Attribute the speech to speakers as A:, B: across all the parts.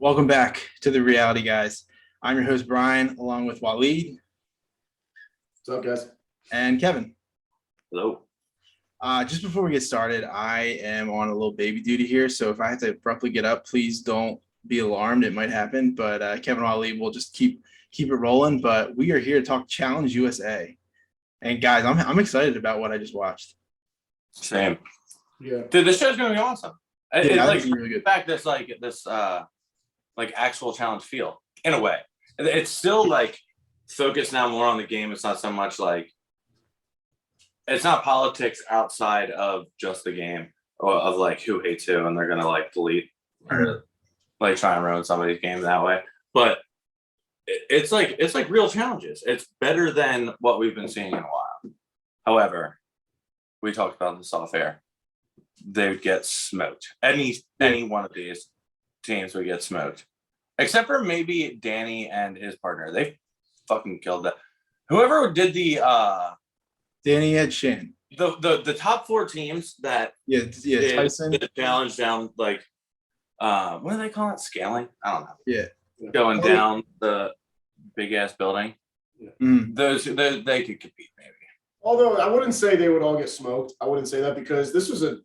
A: Welcome back to the Reality Guys. I'm your host, Brian, along with Waleed.
B: What's up, guys?
A: And Kevin.
C: Hello.
A: Just before we get started, I am on a little baby duty here, so if I have to abruptly get up, please don't be alarmed. It might happen, but Kevin and Waleed will just keep it rolling. But we are here to talk Challenge USA. And guys, I'm excited about what I just watched.
C: Same.
B: Yeah.
C: Dude, this show's gonna be awesome. It's
A: I
C: like
A: think it's really good.
C: back this actual challenge feel in a way. It's still like focused now more on the game. It's not so much like it's not politics outside of just the game or of like who hates who and they're gonna like delete or like try and ruin somebody's game that way. But it's like real challenges. It's better than what we've been seeing in a while. However, we talked about this off air. They would get smoked. Any one of these teams would get smoked. Except for maybe Danny and his partner. They fucking killed that. Whoever did the
A: Danny had Shin.
C: The top four teams that did
A: Tyson.
C: the challenge down like what do they call it? Scaling? I don't know.
A: Yeah.
C: Going down the big ass building.
B: Yeah.
C: Those they could compete maybe.
B: Although I wouldn't say they would all get smoked. I wouldn't say that because this was a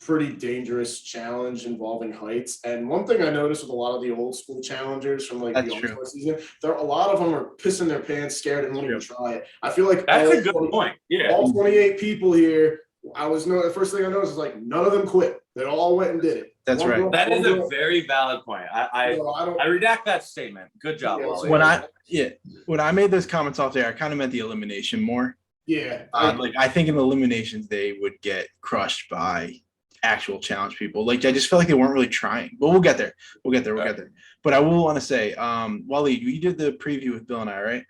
B: pretty dangerous challenge involving heights. And one thing I noticed with a lot of the old school challengers from like the All-Star season, a lot of them are pissing their pants, scared, and won't even try it. I feel like
C: that's a good point. Yeah,
B: all 28 people here. The first thing I noticed is like none of them quit. They all went and did it.
A: That's right.
C: That is a very valid point. I redact that statement. Good job, Wally.
A: When I made those comments off there, I kind of meant the elimination more.
B: Yeah.
A: I think in the eliminations they would get crushed by actual challenge people. Like I just felt like they weren't really trying. But we'll get there. We'll get there. But I will want to say, Waleed, you did the preview with Bill and I, right?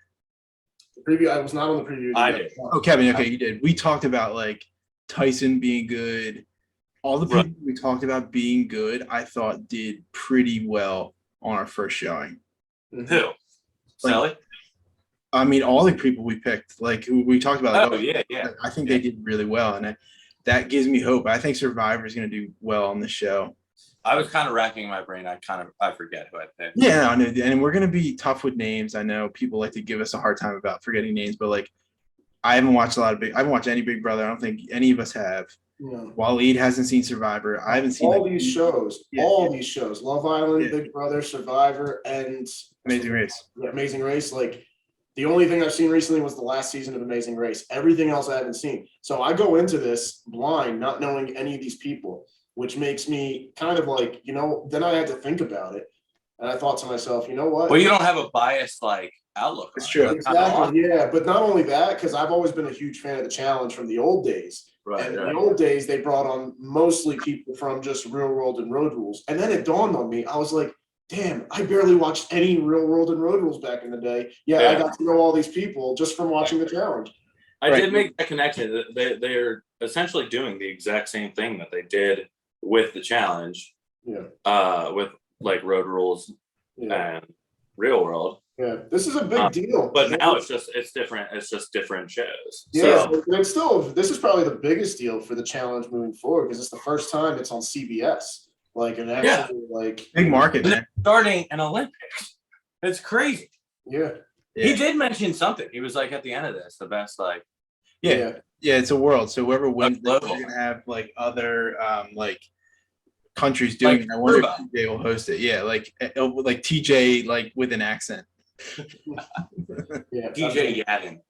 B: The preview. I was not on the preview.
C: I did.
A: Oh, Kevin. Okay, you did. We talked about like Tyson being good. All the people we talked about being good, I thought did pretty well on our first showing.
C: Who? Sally?
A: I mean, all the people we picked, like who we talked about.
C: Like, yeah.
A: I think they did really well, and that gives me hope. I think Survivor is going to do well on the show.
C: I was kind of racking my brain. I forget who I picked.
A: Yeah, I know, and we're going to be tough with names. I know people like to give us a hard time about forgetting names, but like, I haven't watched I haven't watched any Big Brother. I don't think any of us have.
B: Yeah.
A: Waleed hasn't seen Survivor. I haven't seen
B: all these shows. Love Island, Big Brother, Survivor, and
A: Amazing Race.
B: Amazing Race. Like the only thing I've seen recently was the last season of Amazing Race. Everything else I haven't seen. So I go into this blind, not knowing any of these people, which makes me kind of like, then I had to think about it. And I thought to myself, you know what?
C: Well, you don't have a biased like outlook.
A: It's true.
B: Exactly. Yeah. But not only that, because I've always been a huge fan of the challenge from the old days.
C: Right.
B: In the old days, they brought on mostly people from just Real World and Road Rules. And then it dawned on me, I was like, damn, I barely watched any Real World and Road Rules back in the day. Yeah, I got to know all these people just from watching the challenge.
C: I did make that connection. They're essentially doing the exact same thing that they did with the challenge.
B: Yeah.
C: With like Road Rules and Real World.
B: Yeah, this is a big deal.
C: But now it's different. It's just different shows.
B: Yeah, so. But still, this is probably the biggest deal for the challenge moving forward because it's the first time it's on CBS. Like an actual like
A: big market.
C: Man. Starting an Olympics. It's crazy.
B: Yeah.
C: He did mention something. He was like at the end of this, the best like.
A: Yeah, it's a world. So whoever wins, they're gonna have like other like countries doing it. I wonder if TJ will host it. Yeah, like TJ like with an accent.
B: Yeah,
C: DJ Yadin.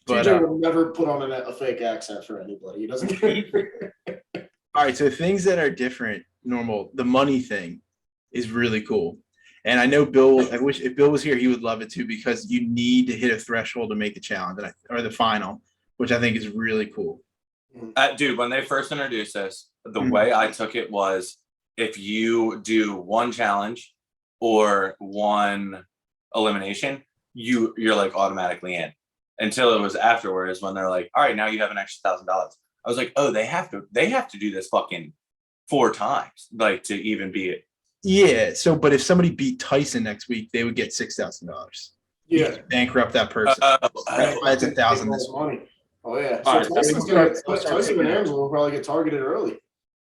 B: TJ will never put on a fake accent for anybody. He doesn't.
A: All right, so things that are different, normal. The money thing is really cool, and I know Bill. I wish if Bill was here, he would love it too because you need to hit a threshold to make the challenge or the final, which I think is really cool.
C: Dude, when they first introduced this, the way I took it was if you do one challenge or one elimination, you're like automatically in. Until it was afterwards when they're like, all right, now you have an extra $1,000. I was like, oh, they have to do this fucking 4 times, like to even be it.
A: Yeah. So, but if somebody beat Tyson next week, they would get $6,000.
B: Yeah.
A: Bankrupt that person. That's why it's 1,000 this week.
B: Oh yeah. So Tyson and Angela will probably get targeted early.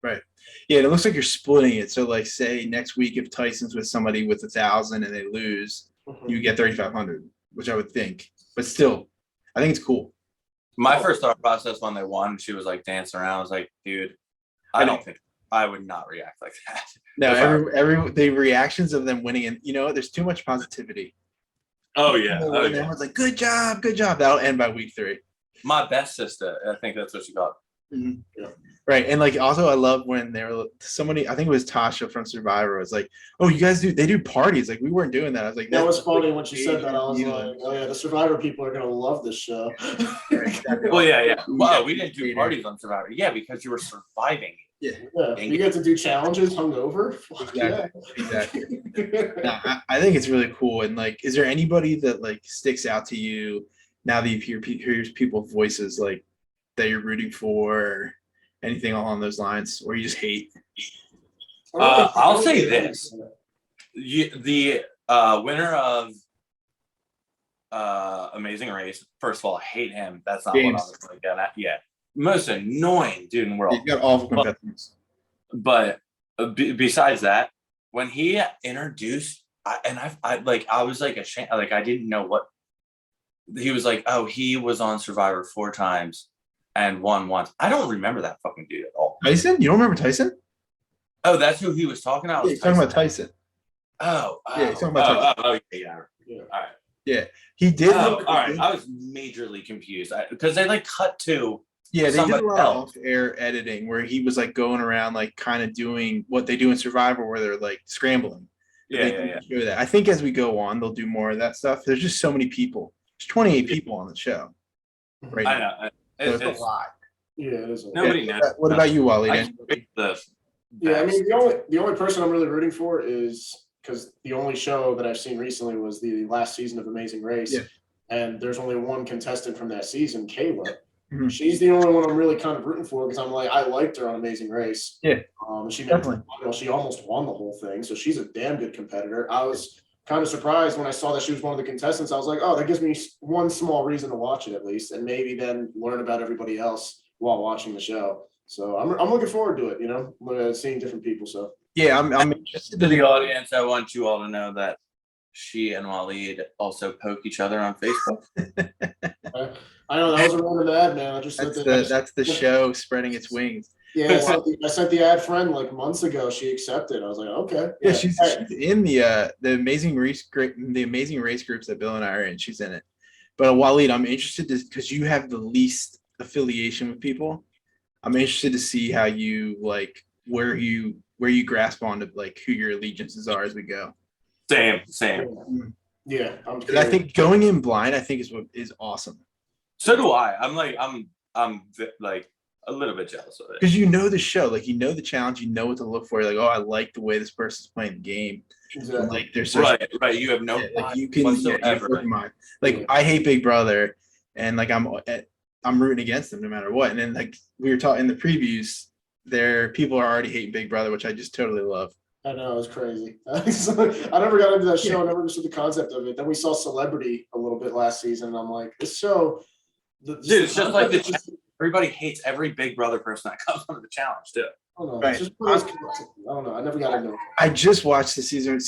A: Right. Yeah, and it looks like you're splitting it. So like say next week if Tyson's with somebody with 1,000 and they lose, you get 3,500, which I would think. But still, I think it's cool.
C: My first thought process when they won, she was like dancing around. I was like, dude, I don't think I would not react like that.
A: No, the reactions of them winning, and there's too much positivity.
C: Oh yeah.
A: Everyone's like, good job. That'll end by week 3.
C: My best sister, I think that's what she got.
A: Mm-hmm. Yeah. Right. And like also I love when they were somebody, I think it was Tasha from Survivor, was like, oh, you guys they do parties. Like we weren't doing that. I was like,
B: that was funny when she said that. I was like, oh yeah, the Survivor people are gonna love this show.
C: Well, yeah. Wow, we didn't do parties on Survivor. Yeah, because you were surviving.
B: Yeah. You get to do challenges hungover.
A: Exactly. No, I think it's really cool. And like, is there anybody that like sticks out to you now that you hear people's voices like that you're rooting for, or anything along those lines, or you just hate?
C: I'll say this: the winner of Amazing Race. First of all, I hate him. That's not
A: James.
C: what I was going to get at. Yeah, most annoying dude in the world.
A: He's got awful contestants.
C: But besides that, when he introduced, I was like ashamed. Like I didn't know what he was like. Oh, he was on Survivor 4 times and won once. I don't remember that fucking dude at all.
A: Tyson? You don't remember Tyson?
C: Oh, that's who he was talking about.
A: Yeah, he's talking about Tyson.
C: Oh,
A: yeah, he's talking about Tyson.
C: Yeah. All right.
A: Yeah, he did.
C: All right. I was majorly confused because they like cut to.
A: Yeah, they did a lot of off-air editing where he was like going around like kind of doing what they do in Survivor where they're like scrambling.
C: Yeah.
A: Show that. I think as we go on, they'll do more of that stuff. There's just so many people. There's 28 people on the show.
C: Right. I know.
A: It's a lot.
B: Yeah, it is.
C: Nobody knows.
A: What about you, Waleed?
B: Yeah, I mean the only person I'm really rooting for is because the only show that I've seen recently was the last season of Amazing Race, and there's only one contestant from that season, Kayla.
A: Mm-hmm.
B: She's the only one I'm really kind of rooting for because I'm like I liked her on Amazing Race.
A: Yeah,
B: she she almost won the whole thing, so she's a damn good competitor. I was kind of surprised when I saw that she was one of the contestants. I was like, oh, that gives me one small reason to watch it at least, and maybe then learn about everybody else while watching the show. So I'm looking forward to it. Seeing different people. So
A: yeah, I'm interested
C: to the audience. I want you all to know that she and Waleed also poke each other on Facebook.
B: I know that was a random ad, man. I just
A: that's the show spreading its wings.
B: Yeah, I sent the ad friend like months ago. She accepted. I was like, okay.
A: Yeah, she's in the Amazing Race groups that Bill and I are in. She's in it. But Waleed, I'm interested because you have the least affiliation with people. I'm interested to see how you like where you grasp onto like who your allegiances are as we go.
C: Same.
B: Yeah,
A: I think going in blind, I think is awesome.
C: So do I. I'm like a little bit jealous of it
A: because you know the show, like you know the challenge, you know what to look for. You're like, oh, I like the way this person's playing the game.
B: Exactly.
A: Like there's
C: right. You have no
A: like you can like I hate Big Brother, and like I'm rooting against them no matter what. And then like we were talking in the previews, people are already hating Big Brother, which I just totally love.
B: I know, it was crazy. I never got into that show. I never understood the concept of it. Then we saw Celebrity a little bit last season, and I'm like, this show.
C: Dude, it's just like everybody hates every Big Brother person that comes under the challenge too.
B: I don't know. Right. I don't know. I never got into it.
A: I just watched the season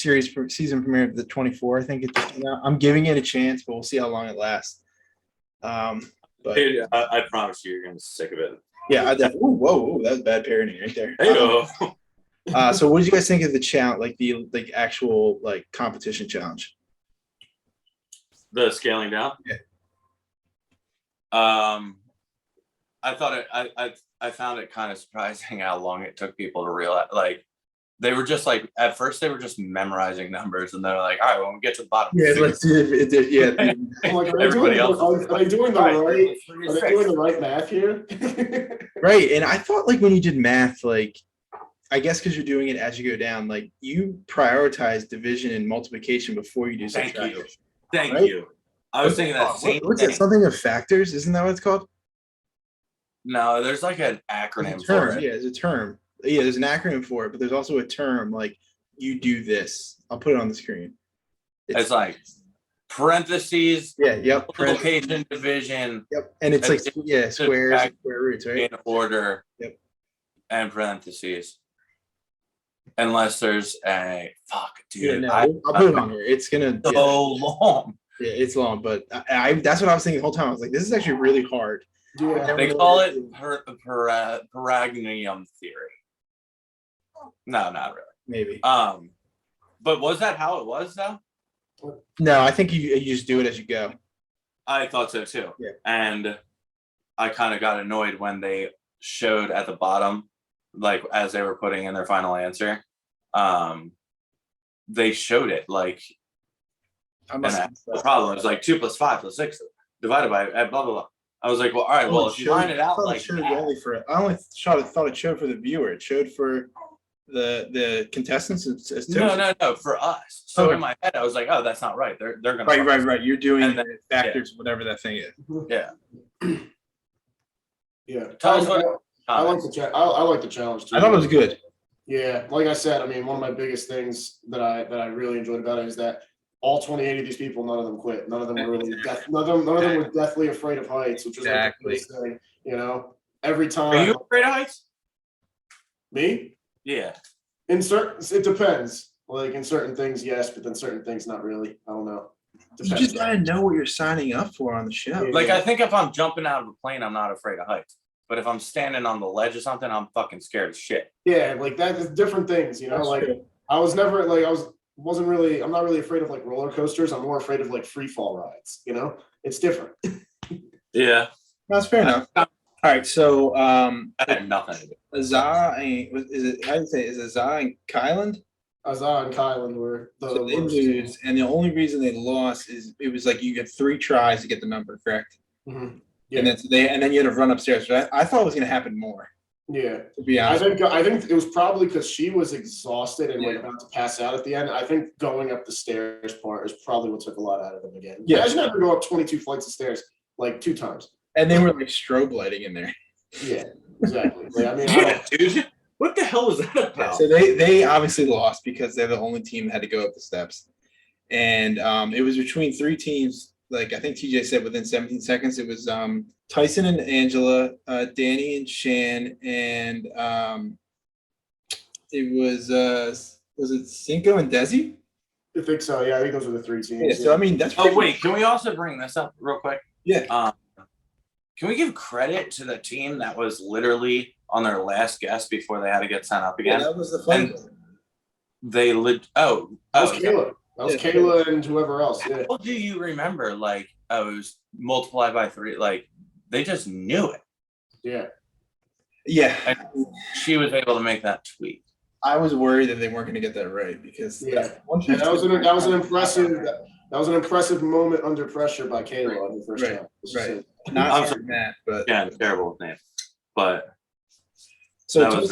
A: premiere of the 24. I think it just came out. I'm giving it a chance, but we'll see how long it lasts. But
C: dude, I promise you're gonna be sick of it.
A: Yeah, whoa, that was bad parenting right there.
C: Hey,
A: so what did you guys think of the challenge, like the actual like competition challenge?
C: The scaling down?
A: Yeah.
C: I thought I found it kind of surprising how long it took people to realize. Like they were just like at first they were just memorizing numbers, and they're like, all right, when we get to the bottom.
A: Yeah, let's see if it did. Yeah.
C: Everybody else.
B: Are they doing the right math here?
A: Right, and I thought like when you did math, like I guess because you're doing it as you go down, like you prioritize division and multiplication before you do subtraction.
C: Thank you. I was thinking that same
A: what's
C: thing.
A: It? Something of factors? Isn't that what it's called?
C: No, there's like an acronym
A: for
C: it.
A: Yeah, there's a term. Yeah, there's an acronym for it, but there's also a term like you do this. I'll put it on the screen.
C: It's like parentheses.
A: Yeah. Yep.
C: Multiplication, division.
A: Yep. And it's like squares, and square roots, right?
C: In order.
A: Yep.
C: and parentheses. Unless there's a fuck, dude.
A: Yeah, no, I'll put it on here. It's gonna
C: long.
A: Yeah, it's long, but I that's what I was thinking the whole time. I was like, this is actually really hard.
B: Yeah.
C: They call it paragnum theory. No, not really.
A: Maybe.
C: But was that how it was though?
A: No, I think you just do it as you go.
C: I thought so too.
A: Yeah.
C: And I kind of got annoyed when they showed at the bottom, like as they were putting in their final answer, they showed it like. The problem is like 2 + 5 + 6 divided by blah blah blah. I was like, well, all right, well, if you line it out like that,
A: I only thought it showed for the viewer. It showed for the contestants as
C: no, for us. So in my head, I was like, oh, that's not right. They're gonna
A: right. You're doing the factors, whatever that thing is.
C: Yeah.
B: Yeah.
C: Tell us what
B: I like the challenge too.
A: I thought it was good.
B: Yeah, like I said, I mean, one of my biggest things that I really enjoyed about it is that all 28 of these people, none of them quit. None of them were really none of them were deathly afraid of heights, which was like the biggest thing, you know. Every time.
C: Are you afraid of heights?
B: Me?
C: Yeah.
B: It depends. Like in certain things, yes, but then certain things, not really. I don't know.
A: Depends. You just gotta know what you're signing up for on the show.
B: Yeah.
C: Like I think if I'm jumping out of a plane, I'm not afraid of heights. But if I'm standing on the ledge or something, I'm fucking scared as shit.
B: Yeah, like that is different things, you know.
A: That's
B: like
A: true.
B: I was never like I'm not really afraid of like roller coasters. I'm more afraid of like free fall rides, you know? It's different.
C: Yeah.
A: That's fair enough. All right, so
C: I had nothing.
A: Azar and is Azar and Kylan?
B: Azar and Kylan were the
A: So they lose, and the only reason they lost is it was like you get 3 tries to get the number correct.
B: Mm-hmm. Yeah.
A: And then you had to run upstairs. But I thought it was gonna happen more.
B: Yeah.
A: To be honest.
B: I think it was probably because she was exhausted and like about to pass out at the end. I think going up the stairs part is probably what took a lot out of them again.
A: Yeah.
B: Imagine having to go up 22 flights of stairs like 2 times.
A: And they were like strobe lighting in there.
B: Yeah, exactly. Like, I mean,
C: Dude, what the hell was that about?
A: So they obviously lost because they're the only team that had to go up the steps. And it was between 3 teams. Like I think TJ said within 17 seconds, it was Tyson and Angela, Danny and Shan, and it was it Cinco and Desi?
B: I think so. Yeah, I think those were the 3 teams.
A: Yeah, so I mean that's
C: wait, can we also bring this up real quick?
A: Yeah.
C: Can we give credit to the team that was literally on their last guess before they had to get sent up again?
A: Yeah, that was the fun.
C: They lived.
B: That was Kayla. That was Kayla and whoever else. Yeah.
C: How do you remember? Like, it was multiplied by 3. Like, they just knew it.
B: Yeah.
A: Yeah.
C: And she was able to make that tweet.
A: I was worried that they weren't going to get that right because
B: that was an impressive moment under pressure by Kayla on the first time.
A: Right. Not sorry, Matt, but
C: yeah, terrible with names. But
A: so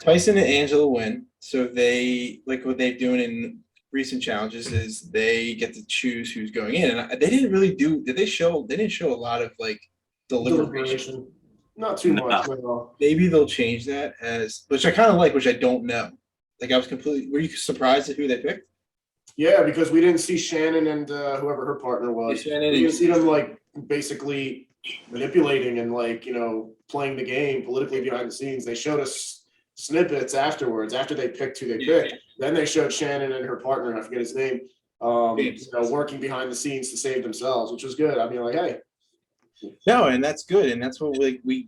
A: Tyson and Angela win. So they like what they're doing in recent challenges is they get to choose who's going in, and they didn't really do. They didn't show a lot of like deliberation.
B: Not too much.
A: Maybe they'll change that which I kind of like, which I don't know. Like were you surprised at who they picked?
B: Yeah, because we didn't see Shannon and whoever her partner was. We didn't see them like basically manipulating and like, you know, playing the game politically behind the scenes. They showed us snippets afterwards, after they picked who they picked. Then they showed Shannon and her partner, I forget his name, working behind the scenes to save themselves, which was good. I mean, like, hey.
A: No, and that's good. And that's what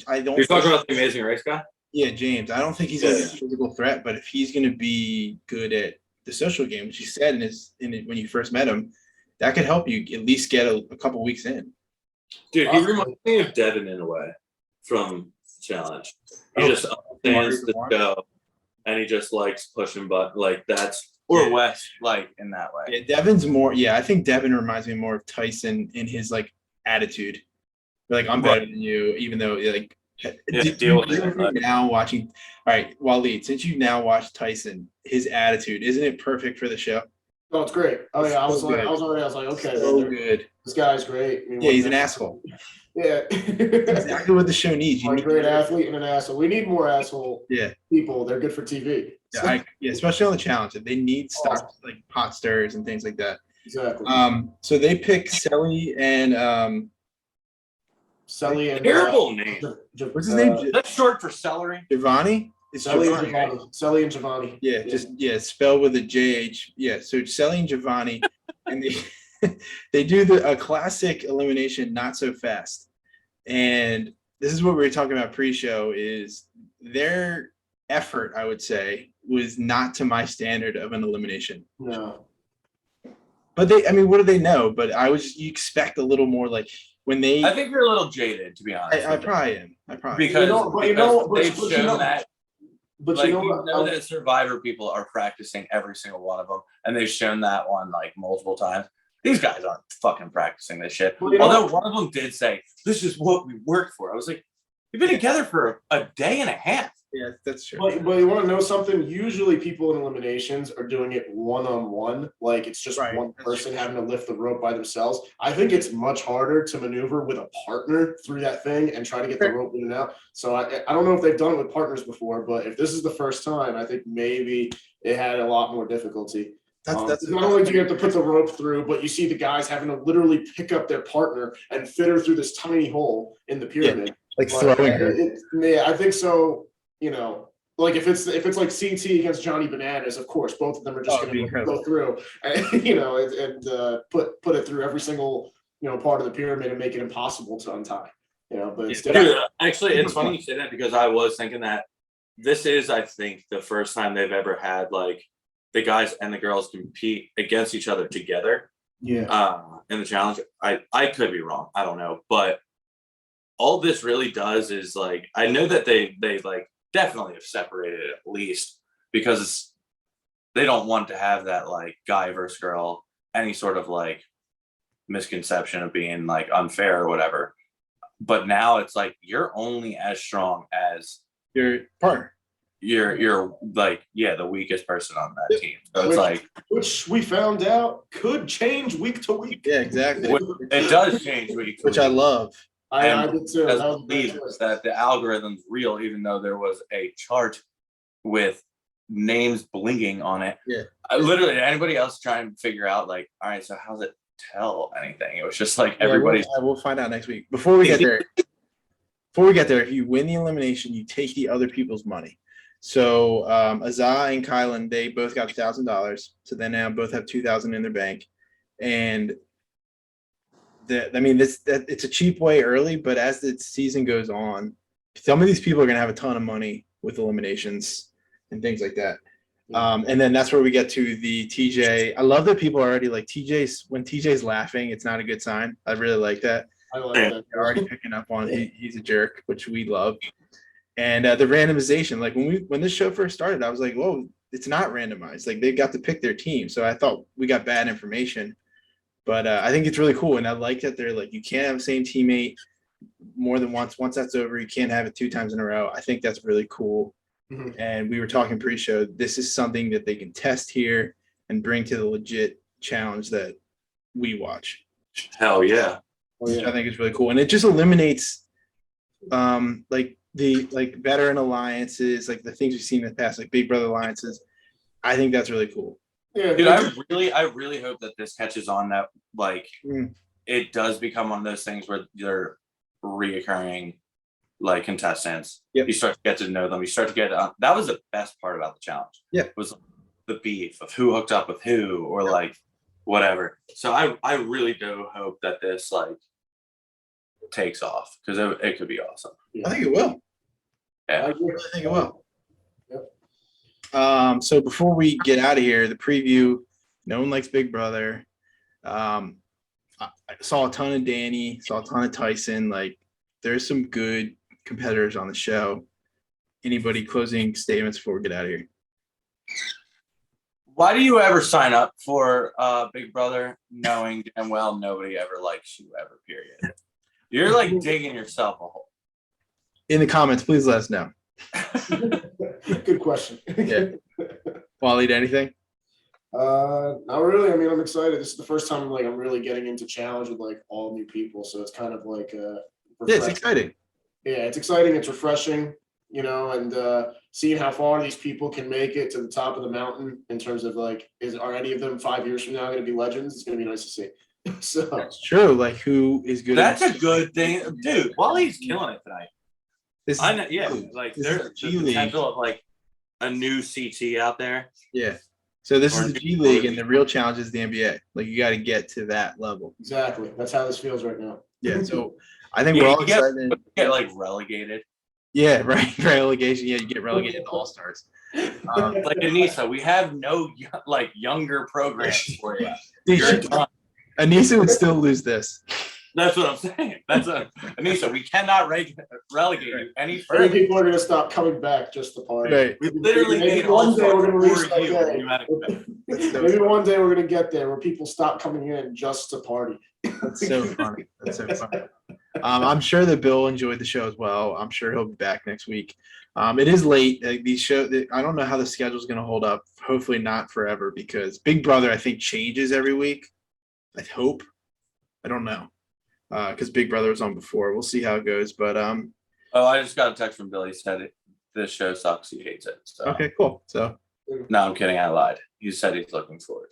A: I don't.
C: You're talking about the Amazing Race guy?
A: Yeah, James. I don't think he's a physical threat, but if he's going to be good at the social game, which he said when you first met him, that could help you at least get a couple weeks in.
C: Dude, he reminds me of Devin in a way from Challenge. He just understands the show, and he just likes pushing buttons. Like Wes, like in that way.
A: Yeah, Devin's more. Yeah, I think Devin reminds me more of Tyson in his like attitude. Like I'm better than you, even though like.
C: Deal with it.
A: Now watching, all right, Waleed. Since you now watch Tyson, his attitude isn't it perfect for the show?
B: Oh, it's great. Oh yeah, I was like, okay,
A: so good.
B: This guy's great. I mean,
A: yeah, he's an asshole.
B: Yeah,
A: exactly what the show needs.
B: You need a great athlete and an asshole. We need more asshole. People. They're good for TV.
A: Yeah, especially on the challenge. They need stuff like pot stirs and things like that.
B: Exactly.
A: So they pick Selly and
B: Selly and
C: terrible name.
A: What's his name?
C: That's short for celery.
A: Giovanni? It's Giovanni.
B: Selly and Giovanni.
A: Yeah, spelled with a JH. Yeah, so Selly and Giovanni, and they do a classic elimination, not so fast. And this is what we were talking about pre-show, is their effort, I would say, was not to my standard of an elimination.
B: No.
A: But what do they know? But you expect a little more, like when they.
C: I think you're a little jaded, to be honest.
A: I probably am.
C: Because they've shown that.
B: But
C: like, you know that Survivor people are practicing every single one of them, and they've shown that one like multiple times. These guys aren't fucking practicing this shit. Although one of them did say, "This is what we work for." I was like, "You've been together for a day and a half."
A: Yeah, that's true.
B: But you want to know something? Usually people in eliminations are doing it one-on-one. Like it's just one person having to lift the rope by themselves. I think it's much harder to maneuver with a partner through that thing and try to get the rope in and out. So I don't know if they've done it with partners before, but if this is the first time, I think maybe it had a lot more difficulty. That's not only do you have to put the rope through, but you see the guys having to literally pick up their partner and fit her through this tiny hole in the pyramid.
A: Like throwing her.
B: I think so. Like if it's like CT against Johnny Bananas, of course, both of them are just going to go through and put it through every single part of the pyramid and make it impossible to untie. But
C: actually, it's funny you say that, because I was thinking that this is, I think, the first time they've ever had like the guys and the girls compete against each other together.
B: Yeah.
C: In the challenge, I could be wrong. I don't know, but all this really does is like, I know that they like definitely have separated it, at least because they don't want to have that like guy versus girl, any sort of like misconception of being like unfair or whatever. But now it's like you're only as strong as
A: your partner.
C: You're like, the weakest person on that team. So
B: which we found out could change week to week.
A: Yeah, exactly.
C: It does change week to week.
A: I love.
B: I did too.
C: That the algorithm's real, even though there was a chart with names blinking on it.
A: Yeah.
C: Literally, anybody else trying to figure out like, all right, so how's it tell anything? It was just like everybody.
A: We'll find out next week. Before we get there, if you win the elimination, you take the other people's money. So Azah and Kylan, they both got $1,000. So they now both have $2,000 in their bank, and it's a cheap way early, but as the season goes on, some of these people are going to have a ton of money with eliminations and things like that. And then that's where we get to the TJ. I love that people are already like when TJ's laughing, it's not a good sign. I really like that.
B: I like that.
A: They're already picking up on he's a jerk, which we love. And the randomization, like when this show first started, I was like, whoa, it's not randomized. Like they got to pick their team. So I thought we got bad information. But I think it's really cool, and I like that they're like, you can't have the same teammate more than once. Once that's over, you can't have it 2 times in a row. I think that's really cool. Mm-hmm. And we were talking pre-show. This is something that they can test here and bring to the legit challenge that we watch.
C: Hell yeah!
A: Which I think is really cool, and it just eliminates like the veteran alliances, like the things we've seen in the past, like Big Brother alliances. I think that's really cool.
C: Yeah, dude, I really hope that this catches on, that like it does become one of those things where they're reoccurring like contestants. Yep. You start to get to know them. You start to get that was the best part about the challenge.
A: Yeah,
C: was the beef of who hooked up with who, or like whatever. So I really do hope that this like takes off, because it could be awesome.
A: I think it will.
C: Yeah,
A: I really think it will. So before we get out of here, the preview, no one likes Big Brother. I saw a ton of Danny, saw a ton of Tyson. Like, there's some good competitors on the show. Anybody closing statements before we get out of here?
C: Why do you ever sign up for Big Brother knowing damn well nobody ever likes you ever, period? You're like digging yourself a hole.
A: In the comments, please let us know.
B: Good question.
A: Yeah. Waleed, anything?
B: Not really. I mean, I'm excited. This is the first time I'm really getting into challenge with like all new people, so it's kind of like
A: it's exciting.
B: Yeah, it's exciting. It's refreshing, and seeing how far these people can make it to the top of the mountain in terms of like, are any of them 5 years from now going to be legends? It's going to be nice to see. So
A: that's true. Like, who is good?
C: That's a good thing, dude. Waleed's killing it tonight.
A: This
C: I
A: is
C: know, yeah, like
A: This is
C: there's
A: the
C: the
A: G League.
C: potential of like a new CT out there.
A: Yeah. So this
C: Or
A: is the
C: new
A: G League,
C: League.
A: and the real challenge is the NBA. Like you got to get to that level.
B: Exactly. That's how this feels right now.
A: Yeah. So I think
C: Yeah,
A: we're all
C: you get,
A: excited.
C: get like relegated.
A: Yeah. Right. Relegation. Yeah. You get relegated to All Stars.
C: Like Anissa, we have no like younger programs for you.
A: Dude,
C: You're done.
A: Anissa would still lose this.
C: That's what I'm saying. Anissa, we cannot relegate you any
B: Many
C: further.
B: people are going to stop coming back just to party.
A: Right.
C: We literally
B: Maybe
C: made
B: one
C: all
B: day we're
C: sorts
B: going to reach
C: for
B: that
C: you.
B: day.
C: And you had to
B: Maybe one day we're going to get there where people stop coming in just to party.
A: That's so funny. That's so funny. I'm sure that Bill enjoyed the show as well. I'm sure he'll be back next week. It is late. These shows, I don't know how the schedule is going to hold up. Hopefully not forever because Big Brother, I think, changes every week. I hope. I don't know because Big Brother was on before. We'll see how it goes. But
C: Oh, I just got a text from Billy. He said this show sucks. He hates it. So.
A: okay, cool. So
C: No, I'm kidding. I lied. He said he's looking forward.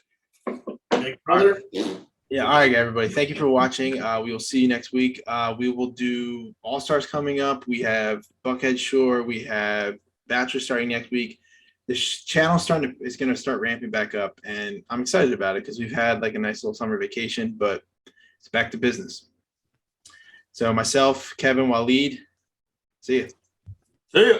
B: Big brother.
A: yeah, all right, everybody. Thank you for watching. We will see you next week. We will do All Stars coming up. We have Buckhead Shore. We have Bachelor starting next week. The channel is going to start ramping back up, and I'm excited about it because we've had like a nice little summer vacation, but it's back to business. So myself, Kevin, Waleed, see you.
C: See ya.